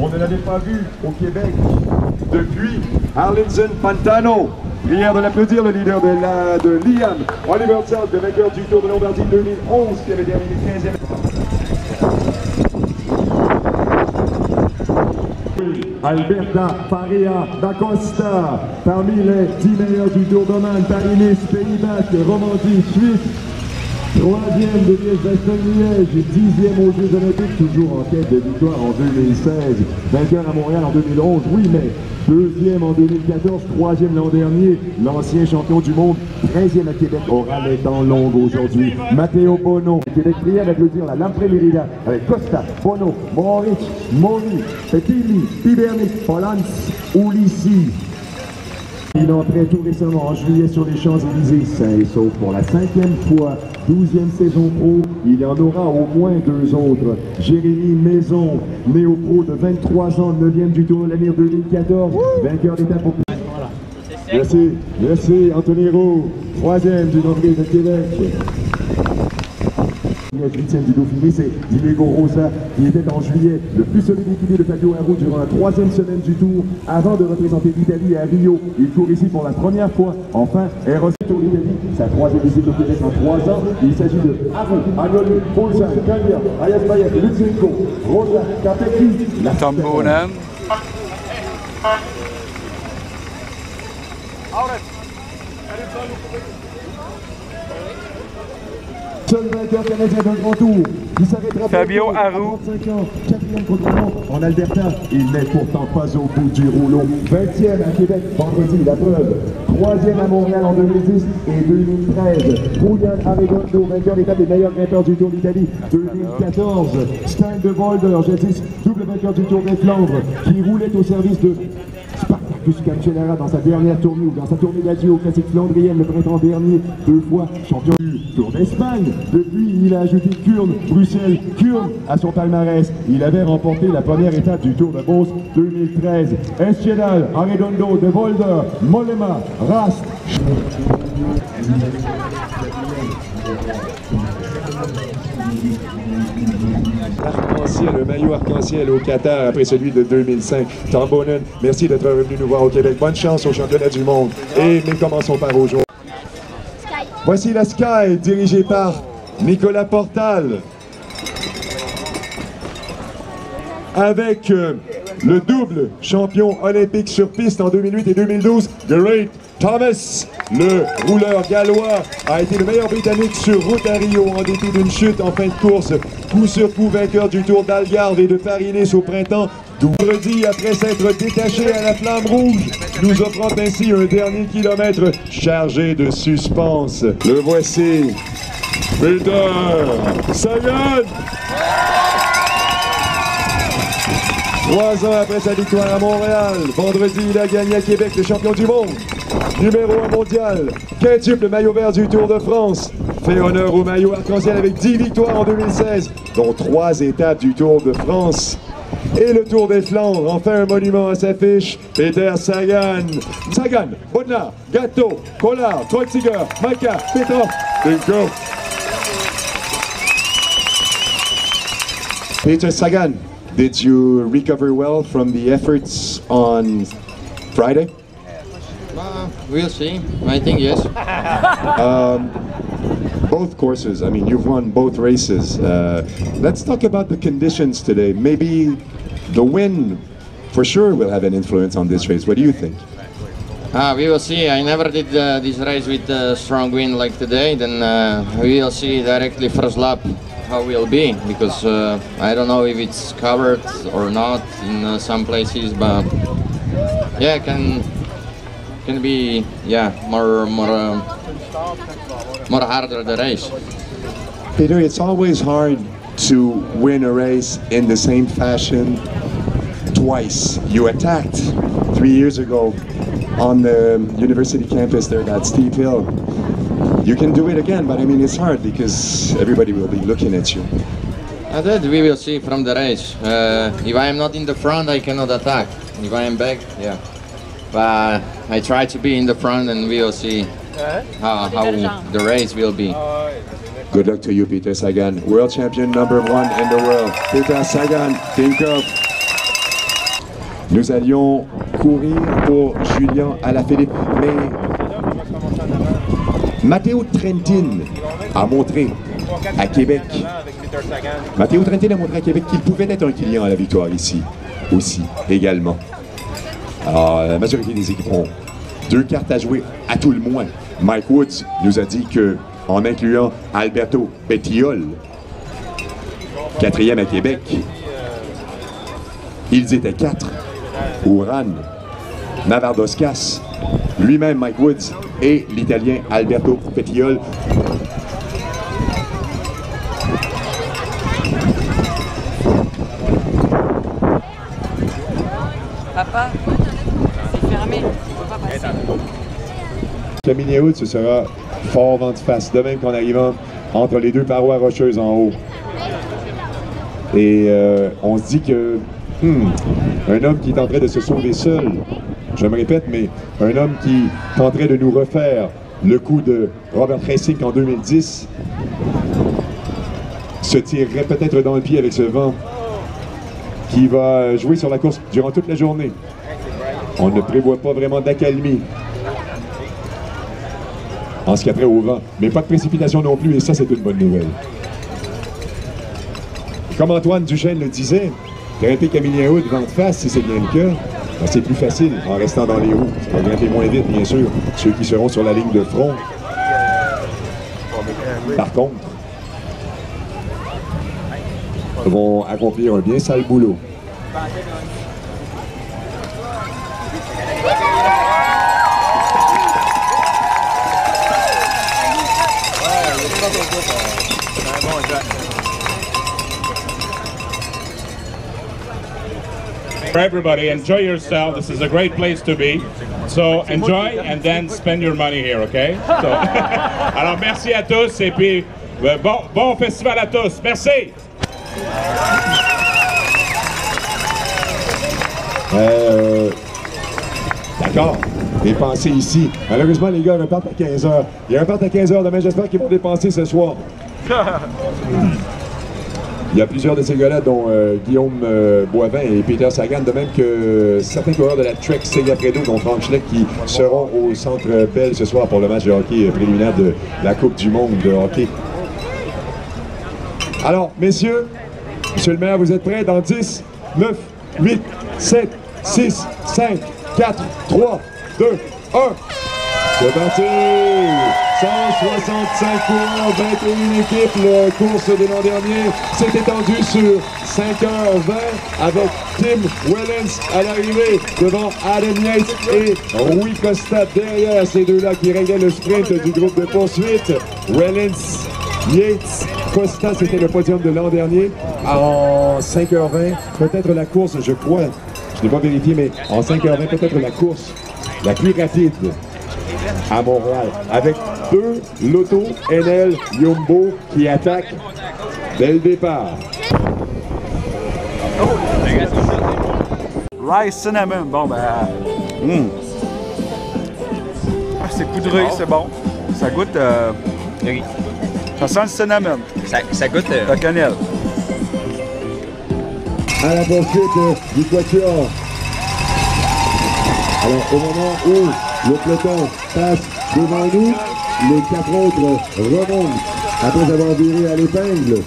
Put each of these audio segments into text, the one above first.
On ne l'avait pas vu au Québec depuis Arlinson Pantano. Prière de l'applaudir, le leader de Liam Oliver South, le vainqueur du Tour de Lombardie 2011, qui avait terminé 15e. Alberta Faria da Costa, parmi les 10 meilleurs du Tour d'Oman, Paris-Nice, Pays-Basque, Romandie, Suisse. 3e de Liège-Bastogne-Liège, 10e aux Jeux Olympiques, toujours en quête de victoire en 2016. Vainqueur à Montréal en 2011, oui, mais 2e en 2014, 3e l'an dernier. L'ancien champion du monde, 13e à Québec, aura les dents longues aujourd'hui. Matteo Bono, Québec, prière d'applaudir la Lampre Merida avec Costa, Bono, Mohoric, Mori, Petilli, Pibernic, Polans, Ulissi. Il entrait tout récemment en juillet sur les Champs-Élysées, sain et sauf pour la 5e fois, 12e saison pro. Il y en aura au moins 2 autres. Jérémy Maison, néo-pro de 23 ans, 9e du Tour de l'Amir 2014, vainqueur d'étape au... Merci, merci Anthony Roux, 3e du Grand Prix de Québec. 8e du Dauphiné, c'est Diego Rosa qui était en juillet le plus solide équilibre de Fabio Aru durant la 3e semaine du Tour avant de représenter l'Italie à Rio. Il court ici pour la première fois. Enfin, Eros Tour d'Italie, sa 3e visite au Québec en 3 ans. Il s'agit de Aru, Agnoli, Poulsen, Kanya, Ayas-Bayet, Lutsenko, Rosa, Capecchi, Tambonen. Seul vainqueur canadien d'un grand tour qui s'arrêtera Fabio Aru, 35 ans, 4e contre-la-montre en Alberta. Il n'est pourtant pas au bout du rouleau. 20e à Québec, vendredi, la preuve. 3e à Montréal en 2010 et 2013. Julian Arredondo, vainqueur d'étape des meilleurs grimpeurs du Tour d'Italie 2014. Stein de Volder, jadis double vainqueur du Tour des Flandres, qui roulait au service de Spartacus Cancellara dans sa dernière tournée ou dans sa tournée d'adieu au classique flandrienne le printemps dernier, 2 fois champion du Tour d'Espagne. Depuis, il a ajouté Kurn, Bruxelles, Kurn à son palmarès. Il avait remporté la première étape du Tour de Beauce 2013. Esquedal, Arredondo, De Volder, Mollema, Rast. Arc-en-ciel, le maillot arc-en-ciel au Qatar après celui de 2005. Tambonen, merci d'être revenu nous voir au Québec. Bonne chance au championnat du monde. Et mais commençons par aujourd'hui. Voici la Sky, dirigée par Nicolas Portal. Avec le double champion olympique sur piste en 2008 et 2012, Geraint Thomas, le rouleur gallois, a été le meilleur britannique sur route à Rio en dépit d'une chute en fin de course. Coup sur coup vainqueur du Tour d'Algarve et de Paris-Nice au printemps. Vendredi, après s'être détaché à la flamme rouge, nous offrant ainsi un dernier kilomètre chargé de suspense. Le voici, Peter Sagan! 3 ans après sa victoire à Montréal, vendredi, il a gagné à Québec le champion du monde. Numéro 1 mondial, quintuple maillot vert du Tour de France. Fait honneur au maillot arc-en-ciel avec 10 victoires en 2016, dont 3 étapes du Tour de France. Et le Tour des Flandres, enfin un monument à sa fiche, Peter Sagan. Sagan, Bodnar, Gatto, Collard, Kreuziger, Maika, Petrov, Binko. Peter Sagan, did you recover well from the efforts on Friday? We'll see. I think yes. Both courses, I mean, you've won both races. Let's talk about the conditions today. Maybe the wind, for sure, will have an influence on this race. What do you think? We will see. I never did this race with strong wind like today. Then we will see directly first lap how it will be, because I don't know if it's covered or not in some places, but yeah, can be more harder the race. Peter, it's always hard to win a race in the same fashion twice. You attacked 3 years ago on the university campus there, that steep hill. You can do it again, but I mean it's hard because everybody will be looking at you. That we will see from the race. If I am not in the front, I cannot attack. If I am back, yeah. But I try to be in the front, and we will see how the race will be. Good luck to you, Peter Sagan, world champion #1 in the world. Peter Sagan, think of Nous allions courir pour Julien Alaphilippe, mais Matteo Trentin a montré à Québec, qu'il pouvait être un client à la victoire ici, aussi, également. Alors, la majorité des équipes ont 2 cartes à jouer à tout le moins. Mike Woods nous a dit que, en incluant Alberto Bettiol, 4e à Québec, ils étaient 4. Uran, Navardoskas, lui-même Mike Woods et l'Italien Alberto Bettiol. Papa, c'est fermé, on va pas passer. Camille Hood, ce sera fort vent de face, de même qu'en arrivant entre les 2 parois rocheuses en haut. Et on se dit que un homme qui est en train de se sauver seul, je me répète, mais un homme qui tenterait de nous refaire le coup de Robert Racing en 2010, se tirerait peut-être dans le pied avec ce vent qui va jouer sur la course durant toute la journée. On ne prévoit pas vraiment d'accalmie en ce qui a trait au vent, mais pas de précipitation non plus, et ça, c'est une bonne nouvelle. Comme Antoine Duchesne le disait, grimper Camille Hood vent de face, si c'est bien le cas, ben c'est plus facile en restant dans les roues. Ça va grimper moins vite, bien sûr, ceux qui seront sur la ligne de front. Par contre, vont accomplir un bien sale boulot. For everybody, enjoy yourself. This is a great place to be. So enjoy and then spend your money here, okay? So, alors merci à tous et puis bon festival à tous. Merci. D'accord. Dépenser ici. Malheureusement, les gars repartent à 15h. Ils repartent à 15h demain. J'espère qu'ils vont dépenser ce soir. Il y a plusieurs de ces gars-là, dont Guillaume Boivin et Peter Sagan, de même que certains coureurs de la Trek Segafredo, dont Franck Schleck, qui seront au Centre Bell ce soir pour le match de hockey préliminaire de la Coupe du monde de hockey. Alors, messieurs, monsieur le maire, vous êtes prêts? Dans 10, 9, 8, 7, 6, 5, 4, 3, 2, 1. C'est parti! 165 coureurs, 21 équipes. La course de l'an dernier s'est étendue sur 5h20 avec Tim Wellens à l'arrivée devant Adam Yates et Rui Costa derrière ces deux-là qui réglaient le sprint du groupe de poursuite. Wellens, Yates, Costa, c'était le podium de l'an dernier. En 5h20, peut-être la course, je crois, je n'ai pas vérifié, mais en 5h20, peut-être la course la plus rapide à Montréal, avec 2 Lotto NL Jumbo qui attaquent dès le départ. Rice cinnamon, bon ben... c'est poudré, c'est bon. Ça goûte... ça sent le cinnamon. Ça goûte... La cannelle. À la poursuite du quatuor. Alors, au moment où le peloton passe devant nous, les 4 autres remontent après avoir viré à l'épingle.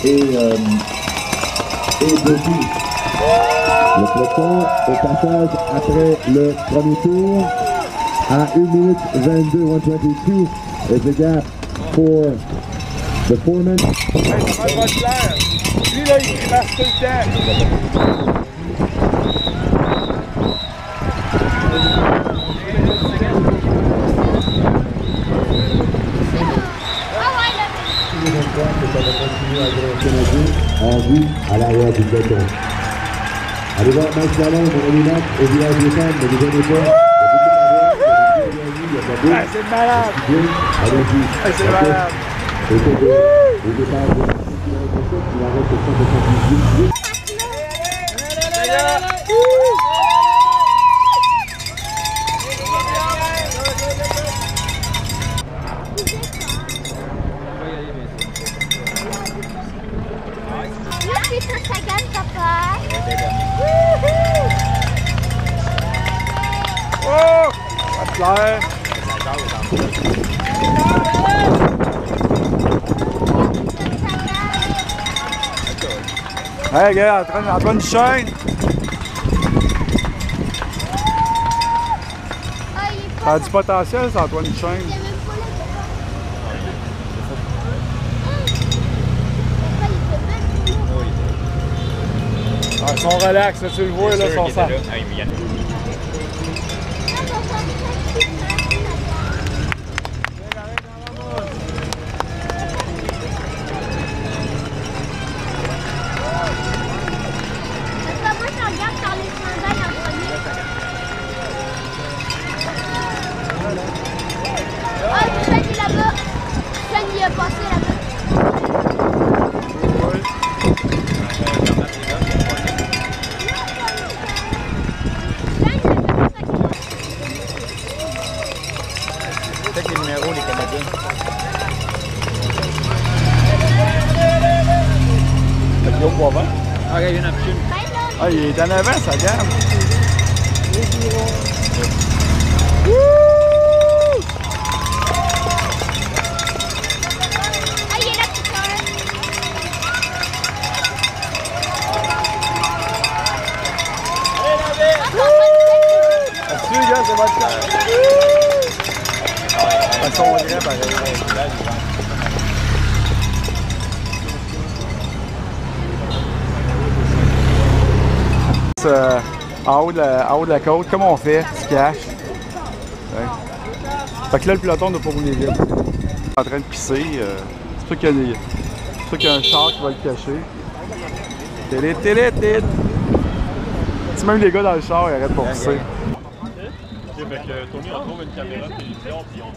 Et Boki. Le peloton au passage après le premier tour à 1 minute 22, 1:22 is the gap for the foreman. Lui là, il marche tout le temps. En vue à l'arrière du peloton. Allez voir Max Lalonde, mon ami Max, au village des femmes, ne vous gênez pas. C'est malade! Allez-y. C'est malade! Au départ, il arrête le 178. Ouais. Hey, gars, Antoine Duchesne. Ça a du potentiel, ça, Antoine Duchesne. Ah, ils sont relax, là, tu le vois, là, ils sont ça. Peut-être les numéros, les Canadiens. Fait qu'il y a au poivron. Ah, regarde, il y en a plus une. Ah, il est en avant, ça gamme. Là-dessus, les gars, c'est votre temps. Ils sont grands, pareil. En haut de la côte, comment on fait? Se cache. Ouais. Fait que là, le peloton ne doit pas rouler vite. En train de pisser. C'est sûr qu'il y a un char qui va le cacher. Télétélétét! Si même les gars dans le char, ils arrêtent pour pisser. Ok, fait que Tony, on trouve une caméra de télévision, puis on va...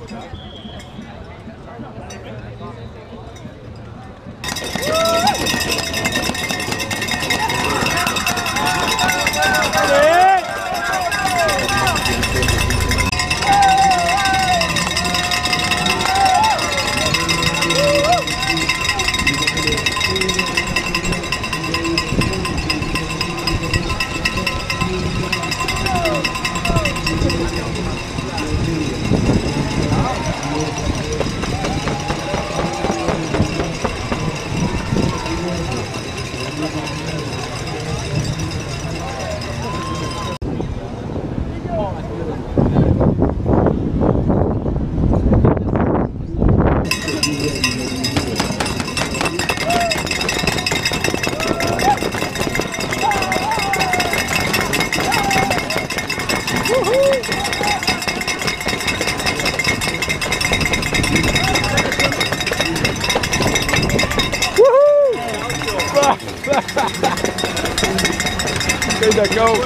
D'accord.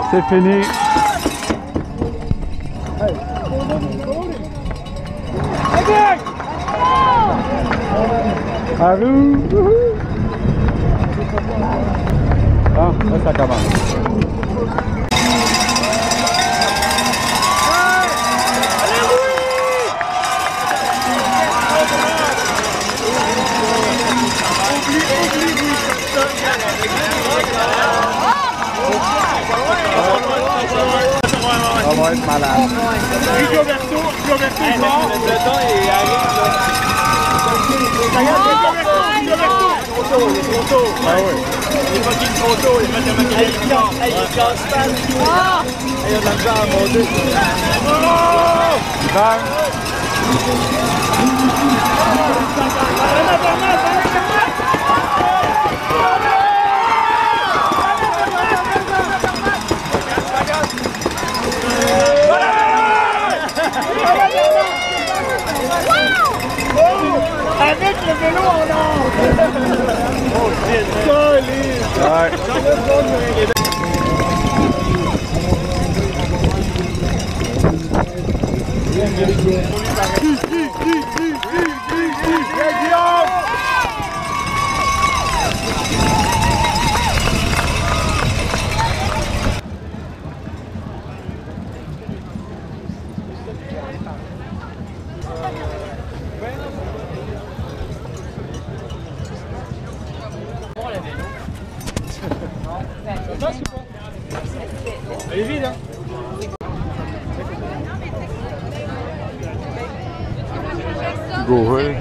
C'est fini. Arou! Ah, là, ça commence. Oublie, va être malade. Gilberto, il part. Le peloton, il arrive, là. Gilberto! Il est trop tôt. Ah oui. Il est fucking trop tôt, il est fait de maquillage. Il casse pas. Il a de la misère à monter. Avec le vélo en or! Oh, solide! Elle est vide, hein? Go, ouais.